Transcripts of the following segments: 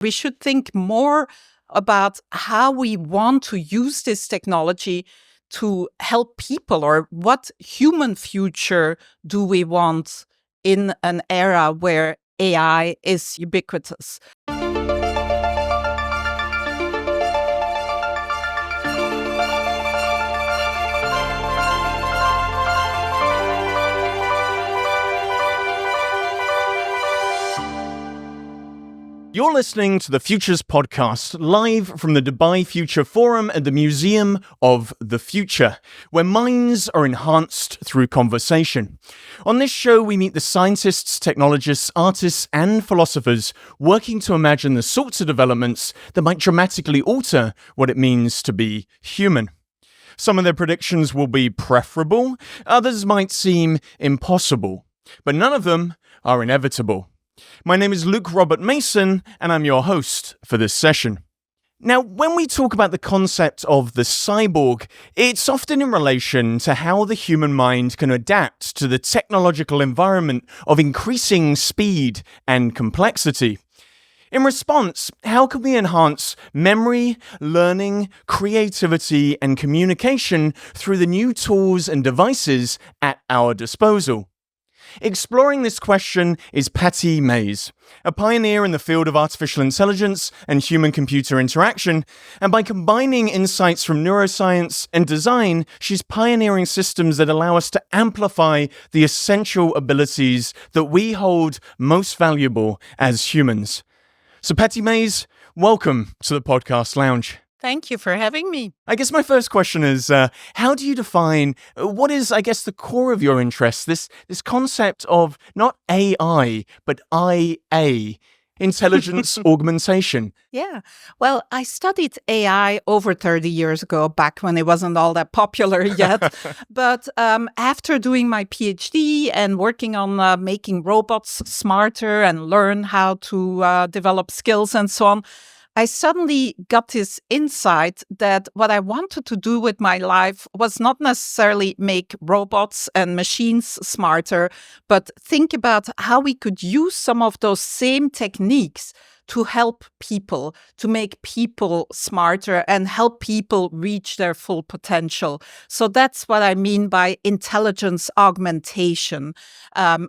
We should think more about how we want to use this technology to help people, or what human future do we want in an era where AI is ubiquitous. You're listening to the Futures Podcast, live from the Dubai Future Forum at the Museum of the Future, where minds are enhanced through conversation. On this show, we meet the scientists, technologists, artists, and philosophers working to imagine the sorts of developments that might dramatically alter what it means to be human. Some of their predictions will be preferable, others might seem impossible, but none of them are inevitable. My name is Luke Robert Mason, and I'm your host for this session. Now, when we talk about the concept of the cyborg, it's often in relation to how the human mind can adapt to the technological environment of increasing speed and complexity. In response, how can we enhance memory, learning, creativity, and communication through the new tools and devices at our disposal? Exploring this question is Pattie Maes, a pioneer in the field of artificial intelligence and human-computer interaction, and by combining insights from neuroscience and design, she's pioneering systems that allow us to amplify the essential abilities that we hold most valuable as humans. So Pattie Maes, welcome to the Podcast Lounge. Thank you for having me. I guess my first question is, how do you define what is, I guess, the core of your interest, this concept of not AI, but IA, intelligence augmentation? Yeah. Well, I studied AI over 30 years ago, back when it wasn't all that popular yet. But after doing my PhD and working on making robots smarter and learn how to develop skills and so on, I suddenly got this insight that what I wanted to do with my life was not necessarily make robots and machines smarter, but think about how we could use some of those same techniques to help people, to make people smarter and help people reach their full potential. So that's what I mean by intelligence augmentation,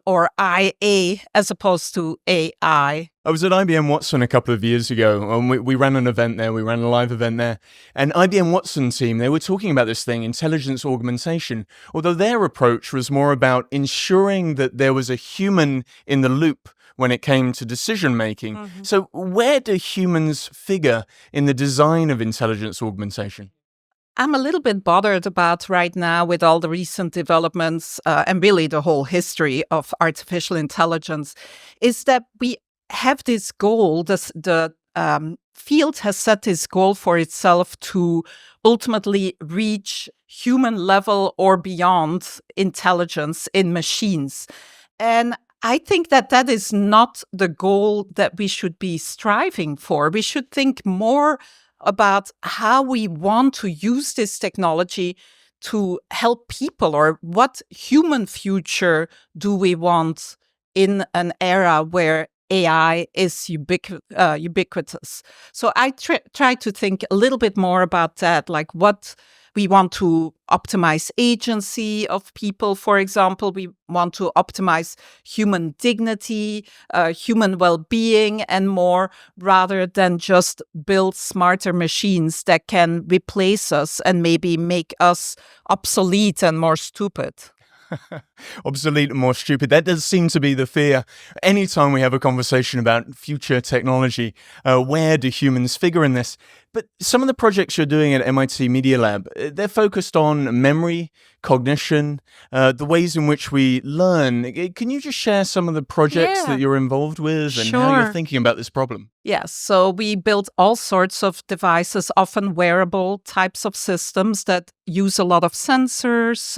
or IA as opposed to AI. I was at IBM Watson a couple of years ago, and we ran an event there, we ran a live event there, and IBM Watson team, they were talking about this thing, intelligence augmentation, although their approach was more about ensuring that there was a human in the loop when it came to decision making. Mm-hmm. So where do humans figure in the design of intelligence augmentation? I'm a little bit bothered about right now with all the recent developments and really the whole history of artificial intelligence, is that we have this goal, the field has set this goal for itself to ultimately reach human level or beyond intelligence in machines. And I think that is not the goal that we should be striving for. We should think more about how we want to use this technology to help people, or what human future do we want in an era where AI is ubiquitous. So I try to think a little bit more about that, like what we want to optimize agency of people, for example. We want to optimize human dignity, human well-being, and more, rather than just build smarter machines that can replace us and maybe make us obsolete and more stupid. Obsolete and more stupid. That does seem to be the fear. Anytime we have a conversation about future technology, where do humans figure in this? But some of the projects you're doing at MIT Media Lab, they're focused on memory, cognition, the ways in which we learn. Can you just share some of the projects that you're involved with and how you're thinking about this problem? Yes, so we build all sorts of devices, often wearable types of systems that use a lot of sensors,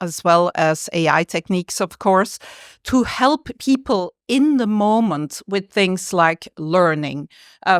as well as AI techniques, of course, to help people in the moment with things like learning.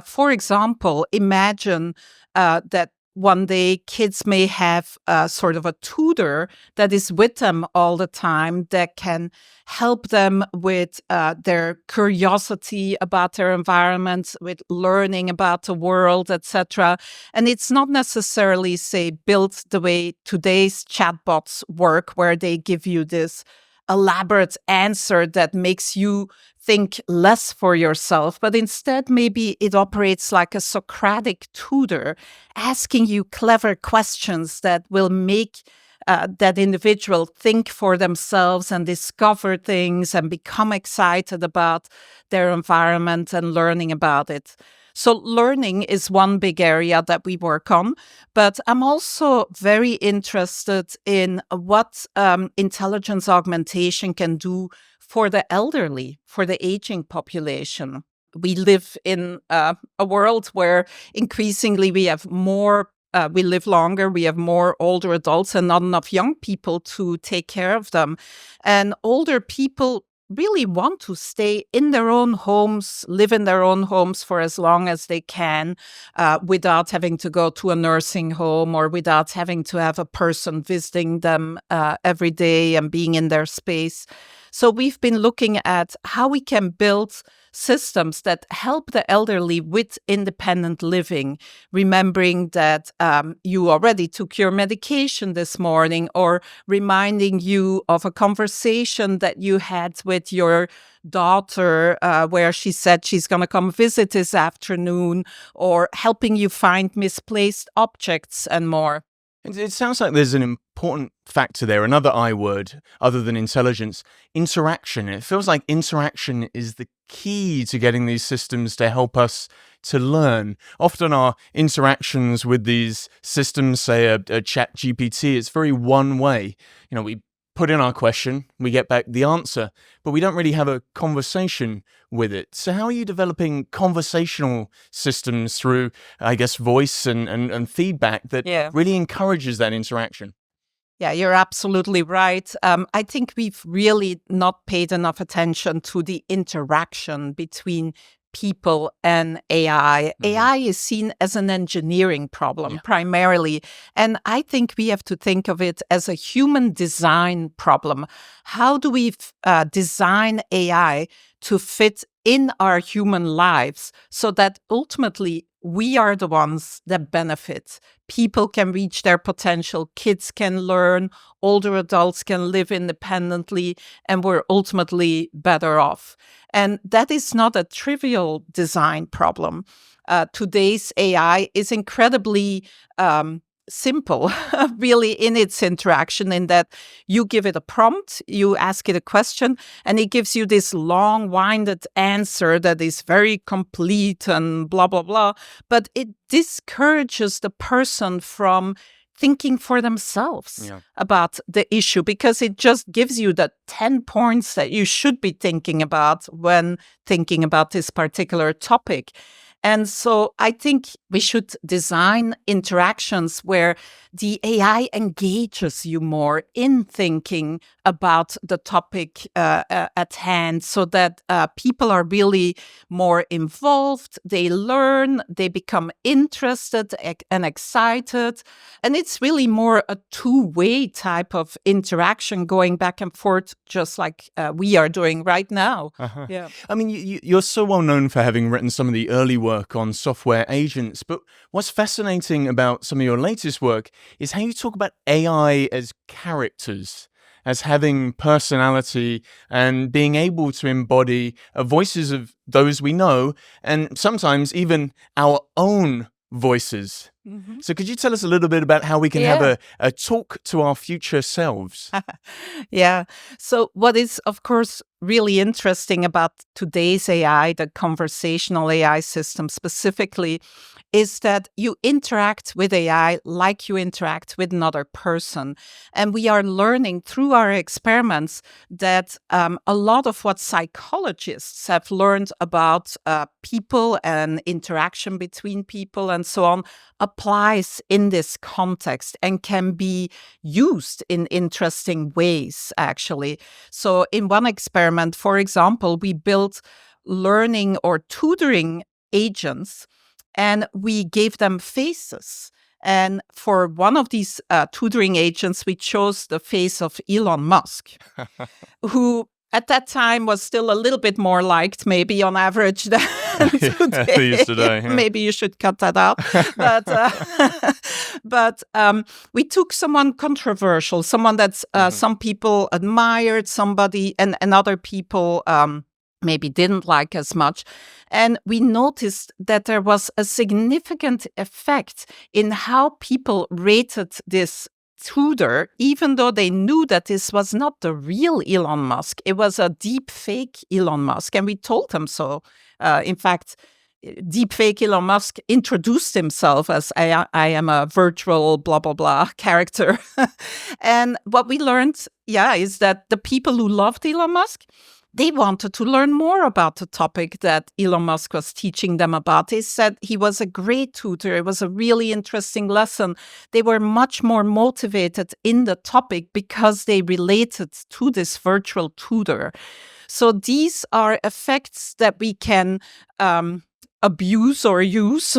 For example, imagine that one day kids may have sort of a tutor that is with them all the time that can help them with their curiosity about their environment, with learning about the world, etc. And it's not necessarily, say, built the way today's chatbots work, where they give you this elaborate answer that makes you think less for yourself, but instead maybe it operates like a Socratic tutor, asking you clever questions that will make that individual think for themselves and discover things and become excited about their environment and learning about it. So learning is one big area that we work on, but I'm also very interested in what intelligence augmentation can do for the elderly, for the aging population. We live in a world where increasingly we have more, we live longer, we have more older adults and not enough young people to take care of them. And older people really want to stay in their own homes, live in their own homes for as long as they can, without having to go to a nursing home or without having to have a person visiting them every day and being in their space. So we've been looking at how we can build systems that help the elderly with independent living, remembering that you already took your medication this morning, or reminding you of a conversation that you had with your daughter where she said she's going to come visit this afternoon, or helping you find misplaced objects and more. It sounds like there's an important factor there, another I word other than intelligence, interaction. It feels like interaction is the key to getting these systems to help us to learn. Often our interactions with these systems, say a chat GPT, it's very one way. We put in our question, we get back the answer, but we don't really have a conversation with it. So how are you developing conversational systems through, I guess, voice and feedback that really encourages that interaction? Yeah, you're absolutely right. I think we've really not paid enough attention to the interaction between people and AI. Mm-hmm. AI is seen as an engineering problem primarily. And I think we have to think of it as a human design problem. How do we design AI to fit in our human lives so that ultimately we are the ones that benefit? People can reach their potential, kids can learn, older adults can live independently, and we're ultimately better off. And that is not a trivial design problem. Today's AI is incredibly simple, really, in its interaction, in that you give it a prompt, you ask it a question, and it gives you this long-winded answer that is very complete and blah, blah, blah. But it discourages the person from thinking for themselves about the issue, because it just gives you the 10 points that you should be thinking about when thinking about this particular topic. And so I think we should design interactions where the AI engages you more in thinking about the topic at hand, so that people are really more involved, they learn, they become interested and excited. And it's really more a two-way type of interaction going back and forth, just like we are doing right now. Uh-huh. Yeah. I mean, you're so well known for having written some of the early work on software agents, but what's fascinating about some of your latest work is how you talk about AI as characters, as having personality and being able to embody voices of those we know, and sometimes even our own voices. Mm-hmm. So could you tell us a little bit about how we can have a talk to our future selves? Yeah. So what is, of course, really interesting about today's AI, the conversational AI system specifically, is that you interact with AI like you interact with another person. And we are learning through our experiments that a lot of what psychologists have learned about people and interaction between people and so on applies in this context and can be used in interesting ways, actually. So in one experiment, for example, we built learning or tutoring agents, and we gave them faces. And for one of these tutoring agents, we chose the face of Elon Musk, who at that time was still a little bit more liked, maybe on average than today. Yeah. Maybe you should cut that out. But we took someone controversial, someone that's some people admired, somebody and other people maybe didn't like as much. And we noticed that there was a significant effect in how people rated this tutor, even though they knew that this was not the real Elon Musk. It was a deep fake Elon Musk. And we told them so. In fact, deep fake Elon Musk introduced himself as I am a virtual blah, blah, blah character. And what we learned, is that the people who loved Elon Musk, they wanted to learn more about the topic that Elon Musk was teaching them about. They said he was a great tutor. It was a really interesting lesson. They were much more motivated in the topic because they related to this virtual tutor. So these are effects that we can abuse or use.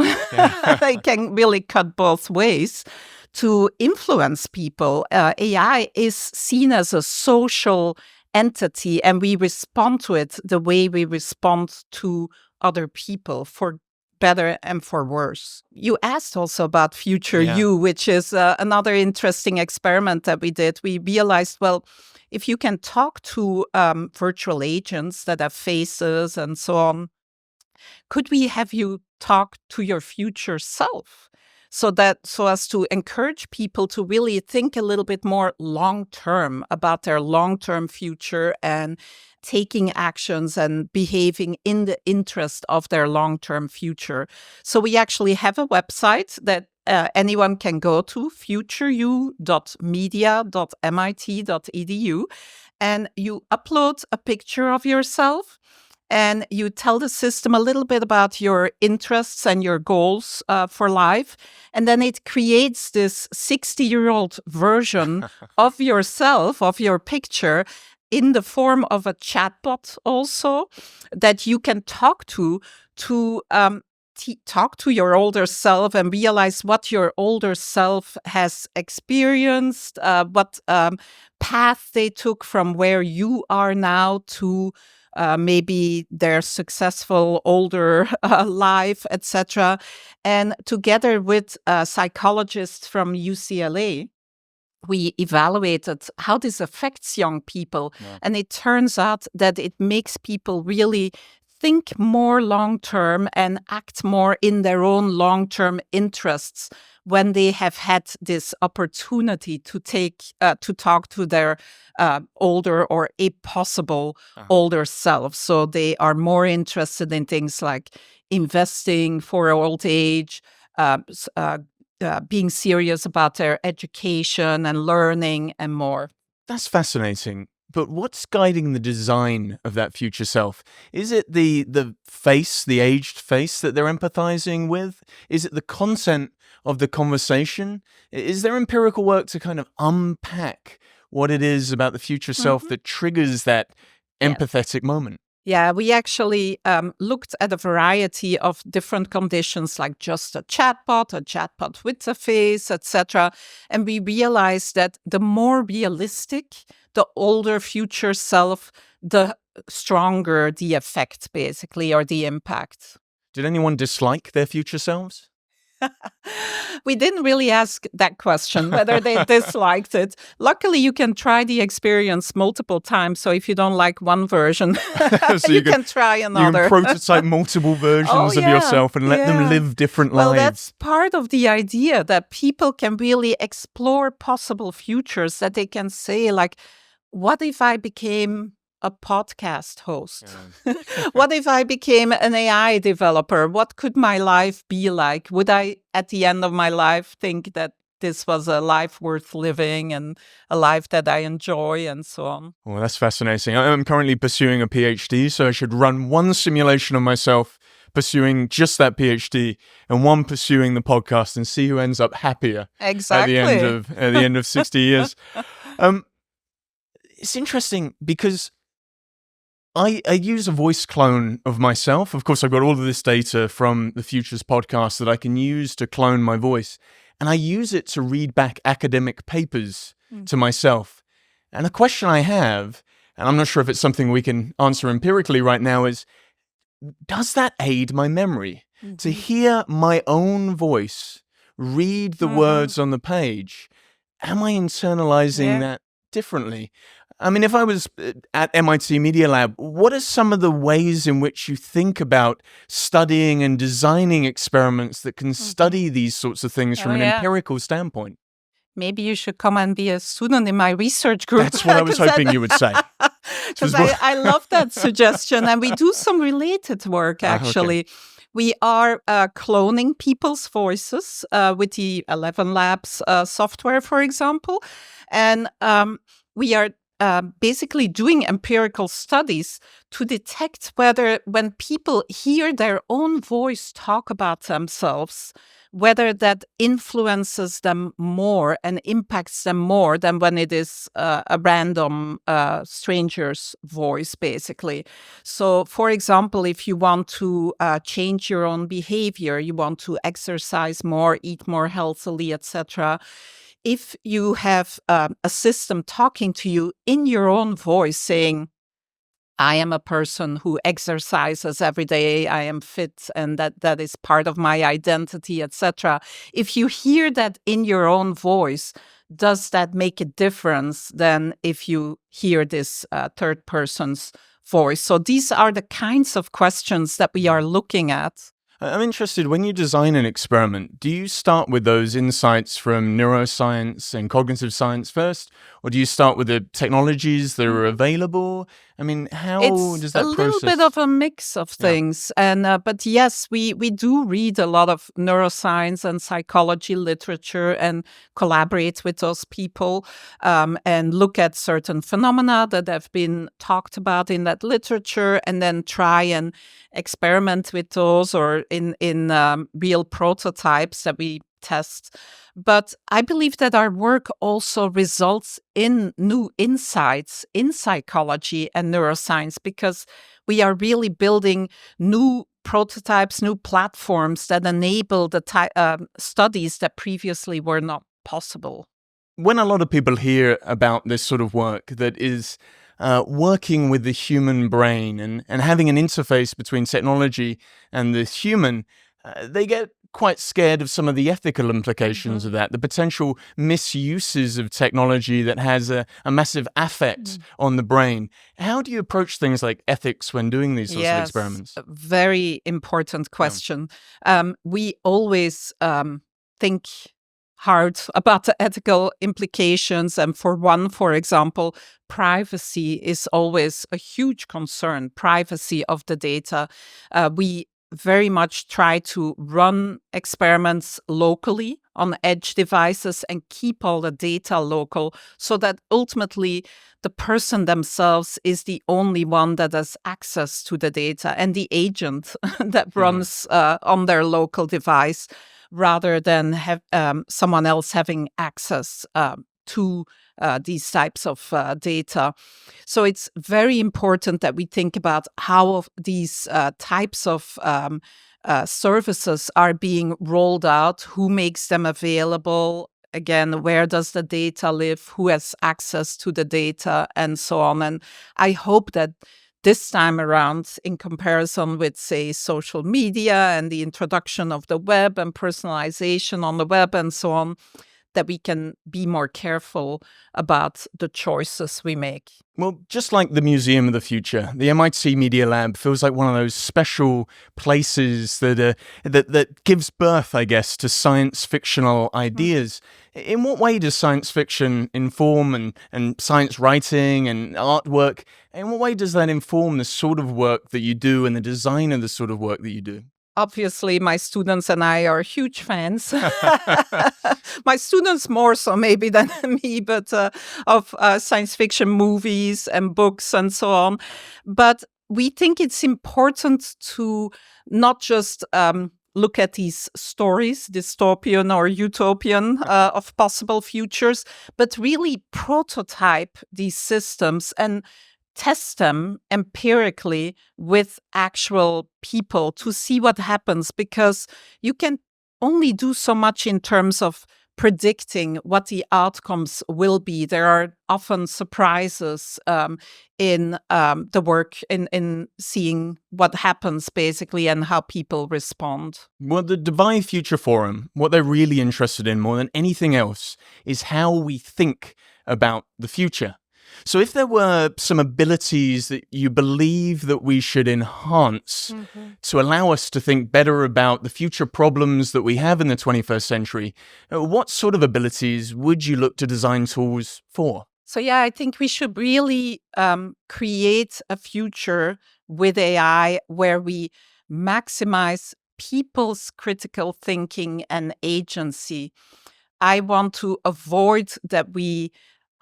They can really cut both ways to influence people. AI is seen as a social entity, and we respond to it the way we respond to other people, for better and for worse. You asked also about future you, which is another interesting experiment that we did. We realized, well, if you can talk to virtual agents that have faces and so on, could we have you talk to your future self? So as to encourage people to really think a little bit more long-term about their long-term future and taking actions and behaving in the interest of their long-term future. So we actually have a website that anyone can go to, futureyou.media.mit.edu, and you upload a picture of yourself. And you tell the system a little bit about your interests and your goals for life. And then it creates this 60-year-old version of yourself, of your picture, in the form of a chatbot also that you can talk to talk to your older self and realize what your older self has experienced, what path they took from where you are now to maybe their successful older life, etc. And together with psychologists from UCLA, we evaluated how this affects young people. Yeah. And it turns out that it makes people really think more long-term and act more in their own long-term interests when they have had this opportunity to talk to their older or a possible older self. So they are more interested in things like investing for old age, being serious about their education and learning and more. That's fascinating. But what's guiding the design of that future self? Is it the face, the aged face that they're empathizing with? Is it the content of the conversation? Is there empirical work to kind of unpack what it is about the future self that triggers that empathetic moment? Yeah, we actually looked at a variety of different conditions, like just a chatbot with a face, etc. And we realized that the more realistic the older future self, the stronger the effect, basically, or the impact. Did anyone dislike their future selves? We didn't really ask that question, whether they disliked it. Luckily, you can try the experience multiple times. So if you don't like one version, so you can try another. You can prototype multiple versions of yourself and let them live different lives. Well, that's part of the idea, that people can really explore possible futures, that they can say, like, what if I became a podcast host? Yeah. What if I became an AI developer? What could my life be like? Would I, at the end of my life, think that this was a life worth living and a life that I enjoy and so on? Well, that's fascinating. I'm currently pursuing a PhD, so I should run one simulation of myself pursuing just that PhD and one pursuing the podcast and see who ends up happier exactly. at the end of 60 years. It's interesting because I use a voice clone of myself. Of course, I've got all of this data from the Futures podcast that I can use to clone my voice. and I use it to read back academic papers to myself. And a question I have, and I'm not sure if it's something we can answer empirically right now, is does that aid my memory? To hear my own voice read the words on the page, am I internalizing that differently? I mean, if I was at MIT Media Lab, what are some of the ways in which you think about studying and designing experiments that can study these sorts of things from an empirical standpoint? Maybe you should come and be a student in my research group. That's what I was hoping you would say. Because I love that suggestion. And we do some related work, actually. Okay. We are cloning people's voices with the 11 Labs software, for example. And we are basically doing empirical studies to detect whether when people hear their own voice talk about themselves, whether that influences them more and impacts them more than when it is a random stranger's voice, basically. So, for example, if you want to change your own behavior, you want to exercise more, eat more healthily, etc., if you have a system talking to you in your own voice saying, I am a person who exercises every day, I am fit, and that is part of my identity, etc. If you hear that in your own voice, does that make a difference than if you hear this third person's voice? So these are the kinds of questions that we are looking at. I'm interested, when you design an experiment, do you start with those insights from neuroscience and cognitive science first? Or do you start with the technologies that are available? I mean, how does that process? It's a little bit of a mix of things. And but yes, we do read a lot of neuroscience and psychology literature and collaborate with those people and look at certain phenomena that have been talked about in that literature and then try and experiment with those or in real prototypes that we test. But I believe that our work also results in new insights in psychology and neuroscience because we are really building new prototypes, new platforms that enable the studies that previously were not possible. When a lot of people hear about this sort of work that is working with the human brain and having an interface between technology and the human, they get quite scared of some of the ethical implications of that, the potential misuses of technology that has a massive affect on the brain. How do you approach things like ethics when doing these sorts of experiments? A very important question. We always think hard about the ethical implications. And for example, privacy is always a huge concern, privacy of the data. We very much try to run experiments locally on edge devices and keep all the data local so that ultimately the person themselves is the only one that has access to the data and the agent that runs on their local device rather than have someone else having access to these types of data. So it's very important that we think about how these types of services are being rolled out, who makes them available, again, where does the data live, who has access to the data, and so on. And I hope that this time around, in comparison with, say, social media and the introduction of the web and personalization on the web and so on, that we can be more careful about the choices we make. Well, just like the Museum of the Future, the MIT Media Lab feels like one of those special places that gives birth, I guess, to science fictional ideas. In what way does science fiction inform and science writing and artwork? In what way does that inform the sort of work that you do and the design of the sort of work that you do? Obviously, my students and I are huge fans. My students more so maybe than me, but of science fiction movies and books and so on. But we think it's important to not just look at these stories, dystopian or utopian, of possible futures, but really prototype these systems and test them empirically with actual people to see what happens, because you can only do so much in terms of predicting what the outcomes will be. There are often surprises in the work, in seeing what happens basically and how people respond. Well, the Dubai Future Forum, what they're really interested in more than anything else is how we think about the future. So if there were some abilities that you believe that we should enhance to allow us to think better about the future problems that we have in the 21st century, what sort of abilities would you look to design tools for? So yeah, I think we should really create a future with AI where we maximize people's critical thinking and agency. I want to avoid that we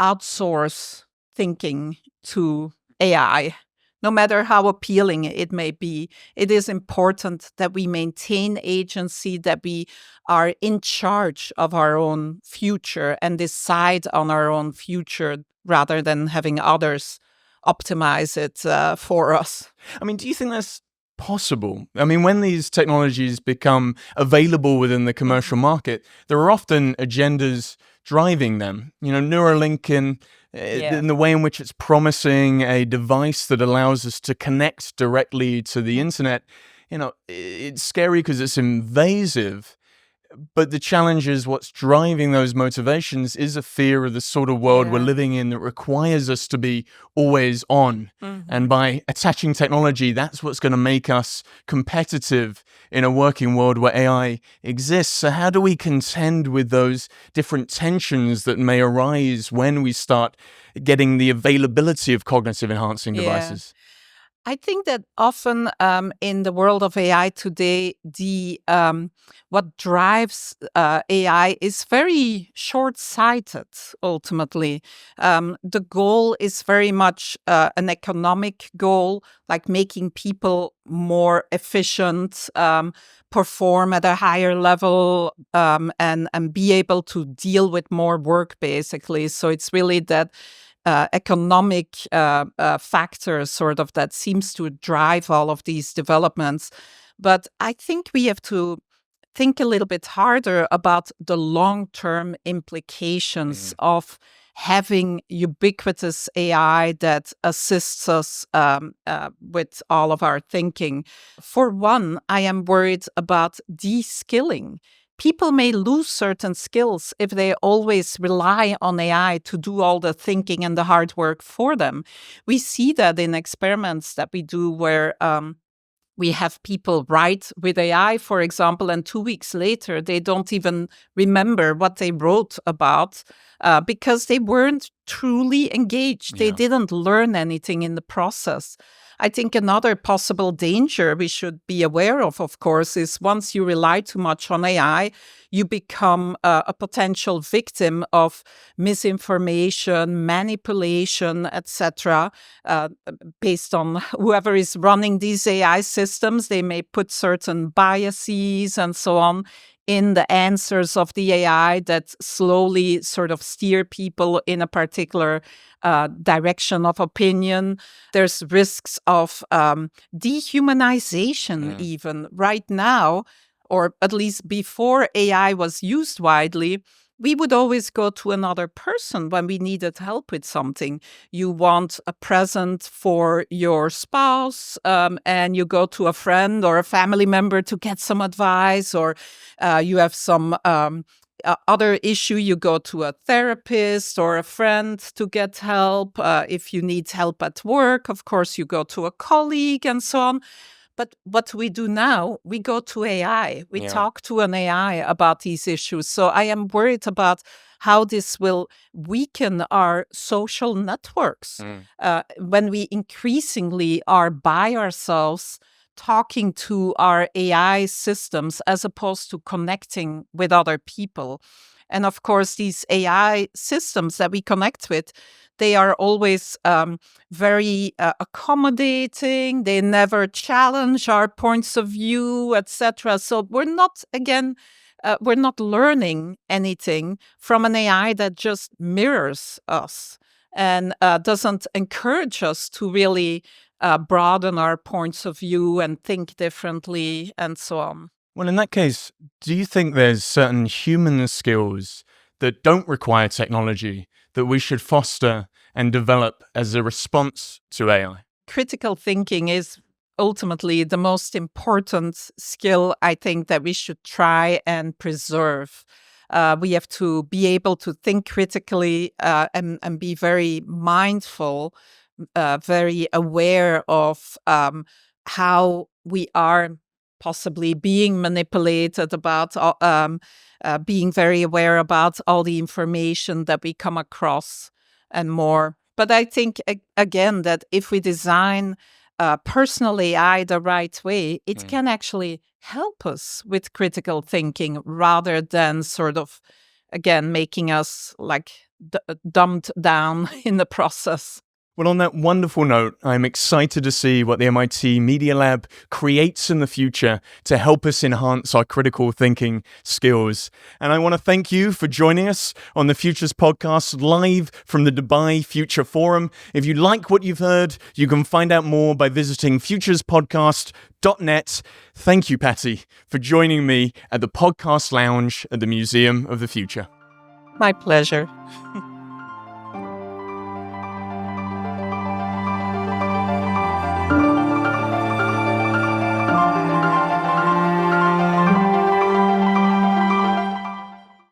outsource thinking to AI. No matter how appealing it may be, it is important that we maintain agency, that we are in charge of our own future and decide on our own future rather than having others optimize it for us. I mean, do you think that's possible? I mean, when these technologies become available within the commercial market, there are often agendas driving them. You know, Neuralink in the way in which it's promising a device that allows us to connect directly to the internet. You know, it's scary because it's invasive. But the challenge is what's driving those motivations is a fear of the sort of world we're living in that requires us to be always on. And by attaching technology, that's what's going to make us competitive in a working world where AI exists. So how do we contend with those different tensions that may arise when we start getting the availability of cognitive enhancing devices? I think that often in the world of AI today, the what drives AI is very short-sighted. Ultimately, the goal is very much an economic goal, like making people more efficient, perform at a higher level, and be able to deal with more work, basically. So it's really that economic factor sort of that seems to drive all of these developments. But I think we have to think a little bit harder about the long-term implications of having ubiquitous AI that assists us with all of our thinking. For one, I am worried about de-skilling. People may lose certain skills if they always rely on AI to do all the thinking and the hard work for them. We see that in experiments that we do where we have people write with AI, for example, and 2 weeks later, they don't even remember what they wrote about because they weren't truly engaged. They didn't learn anything in the process. I think another possible danger we should be aware of course, is once you rely too much on AI, you become a potential victim of misinformation, manipulation, etc. Based on whoever is running these AI systems. They may put certain biases and so on in the answers of the AI that slowly sort of steer people in a particular direction of opinion. There's risks of dehumanization even right now, or at least before AI was used widely. We would always go to another person when we needed help with something. You want a present for your spouse, and you go to a friend or a family member to get some advice, or you have some other issue, you go to a therapist or a friend to get help. If you need help at work, of course, you go to a colleague and so on. But what we do now, we go to AI. We talk to an AI about these issues. So I am worried about how this will weaken our social networks when we increasingly are by ourselves talking to our AI systems as opposed to connecting with other people. And of course, these AI systems that we connect with, they are always very accommodating. They never challenge our points of view, etc. So we're not, again, we're not learning anything from an AI that just mirrors us and doesn't encourage us to really broaden our points of view and think differently and so on. Well, in that case, Do you think there's certain human skills that don't require technology that we should foster and develop as a response to AI? Critical thinking is ultimately the most important skill I think that we should try and preserve. We have to be able to think critically and be very mindful, very aware of how we are possibly being manipulated, about being very aware about all the information that we come across and more. But I think, again, that if we design personal AI the right way, it can actually help us with critical thinking rather than sort of, again, making us like dumbed down in the process. Well, on that wonderful note, I'm excited to see what the MIT Media Lab creates in the future to help us enhance our critical thinking skills. And I want to thank you for joining us on the Futures Podcast live from the Dubai Future Forum. If you like what you've heard, you can find out more by visiting futurespodcast.net. Thank you, Pattie, for joining me at the podcast lounge at the Museum of the Future. My pleasure.